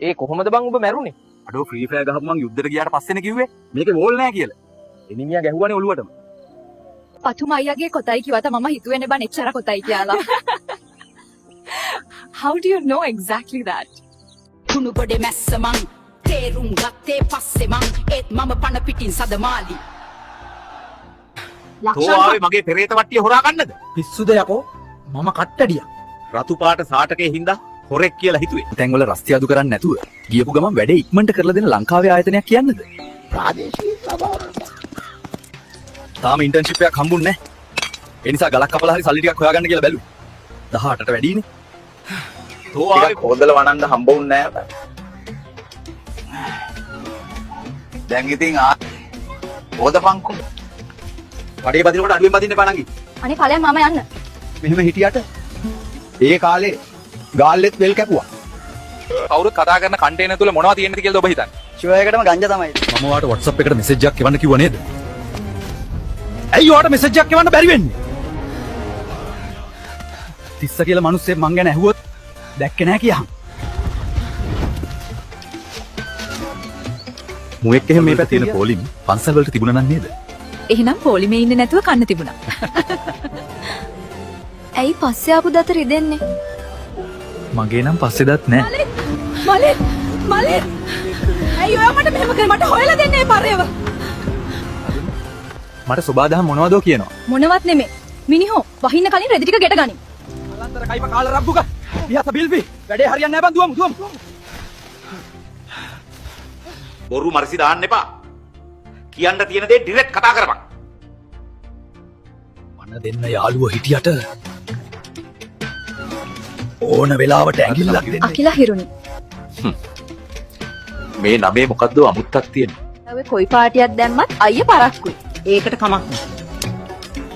ඒ කොහොමද බං ඔබ මැරුණේ? අඩෝ ෆ්‍රී ෆයර් ගහපු මං යුද්ධෙට ගියාට පස්සේනේ කිව්වේ මේකේ වෝල් නැහැ කියලා. එනිමියා ගැහුවානේ ඔළුවටම. පතුම අයියාගේ කොතයි කිව්වට මම හිතුවේනේ බන් එච්චර කොතයි කියලා. How do you know exactly that? කුණු ගොඩේ මැස්ස මං තේරුම් ගත්තේ පස්සේ මං ඒත් මම පණ පිටින් සදමාලි. තෝආවේ මගේ පෙරේත වට්ටිය හොරා ගන්නද? පිස්සුද යකෝ මම කට්ටඩියක්. රතු පාට සාටකේ හින්දා හොරෙක් කියලා හිතුවේ. තැන් වල රස්තිය අඩු කරන්නේ නැතුව ගියපු ගමන් වැඩේ ඉක්මනට කරලා දෙන ලංකාවේ ආයතනයක් කියන්නද? ප්‍රාදේශීය සභාව. තාම ඉන්ටර්න්ෂිප් එකක් හම්බුන්නේ නැහැ. ඒ නිසා ගලක් කපලා හරි සල්ලි ටිකක් හොයාගන්න කියලා බැලුවා. 18ට වැඩිනේ. තෝආවේ හොදලා වණන්ද හම්බුන්නේ නැහැ. දැන් ඉතින් හොදපන්කෝ. වඩේ බදිනකොට අඩුවෙන් බදින්න එපා නංගි. අනේ ඵලයන් මම යන්න. මෙහෙම හිටියට ඒ කාලේ ගාල්ලෙත් වෙල් කැපුවා. කවුරුත් කතා කරන කන්ටේනර් තුල මොනවද තියෙන්නද කියලාද ඔබ හිතන්නේ? ෂෝ එකටම ගංජා තමයි. මම ඔයාට WhatsApp එකට මෙසේජ් එකක් එවන්න කිව්වා නේද? ඇයි ඔයාට මෙසේජ් එකක් එවන්න බැරි වෙන්නේ? තිස්ස කියලා මිනිස්සෙක් මං ගැන ඇහුවොත් දැක්කේ නැහැ කියහන්. මුවෙක් එහෙම මේ පැත්තේ තියෙන පොලිම පන්සල් වලට තිබුණා නම් නේද? එහෙනම් පොලිමේ ඉන්නේ නැතුව කන්න තිබුණා. ඇයි පස්සේ ආපු දත රිදෙන්නේ? මගේ නම් පස්සේ දත් නැහැ. මලේ ඇයි ඔයා මට මෙහෙම කර මට හොයලා දෙන්නේ පරේව? මට සබාදහම් මොනවදෝ කියනවා. මොනවත් නෙමෙයි. මිනිහෝ වහින්න කලින් රෙදි ටික ගෙට ගනින්. කලන්තර කයිප කාලා රබ්බුක. පියත බිල්බි. වැඩේ හරියන්නේ නැහැ බං දුවමු. බොරු මර්සි දාන්න එපා. කියන්න තියෙන දේ ඩිරෙක්ට් කතා කරපන්. මන දෙන්න යාළුවෝ හිටියට ඕන වෙලාවට ඇඟිල්ලක් දෙන්න. අකිලා හිරුනි. මේ නමේ මොකද්ද අමුත්තක් තියෙන්නේ. ඔය කොයි පාටියක් දැම්මත් අයියේ පරක්කුයි. ඒකට කමක් නෑ.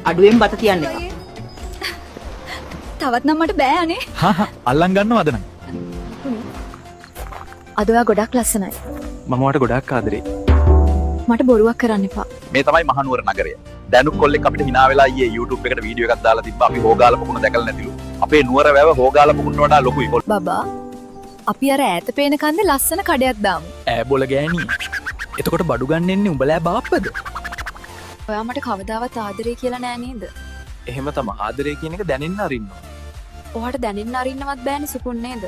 අඩුවෙන් බත තියන්න එපා. තවත් නම් මට බෑ අනේ. අල්ලන් ගන්නවද නම්? අද ඔයා ගොඩක් ලස්සනයි. මම ඔයාට ගොඩාක් ආදරේ. මට බොරුවක් කරන්න එපා. මේ තමයි මහනුවර නගරය. දැනුක් කොල්ලෙක් අපිට hina වෙලා ඊයේ YouTube එකට වීඩියෝ එකක් දාලා තිබ්බා. අපි හොගාල පුකුණ දැකලා නැතිලු. අපේ නුවර වැව හොගාල පුකුණ වඩා ලොකුයි. බබා අපි අර ඈත පේන කන්දේ ලස්සන කඩයක් දාමු. ඈ බොල ගෑණි. එතකොට බඩු ගන්න එන්නේ උඹලා බාප්පද? ඔයා මට කවදාවත් ආදරේ කියලා නෑ නේද? එහෙම තමයි ආදරේ කියන එක දැනෙන්න අරින්න. ඔයාට දැනෙන්න අරින්නවත් බෑනේ සුකුන් නේද?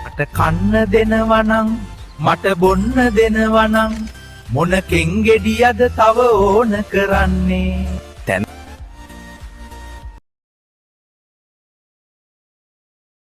මට කන්න දෙනවනම් මට බොන්න දෙනවනම් මොන කෙන්ගෙඩියද තව ඕන කරන්නේ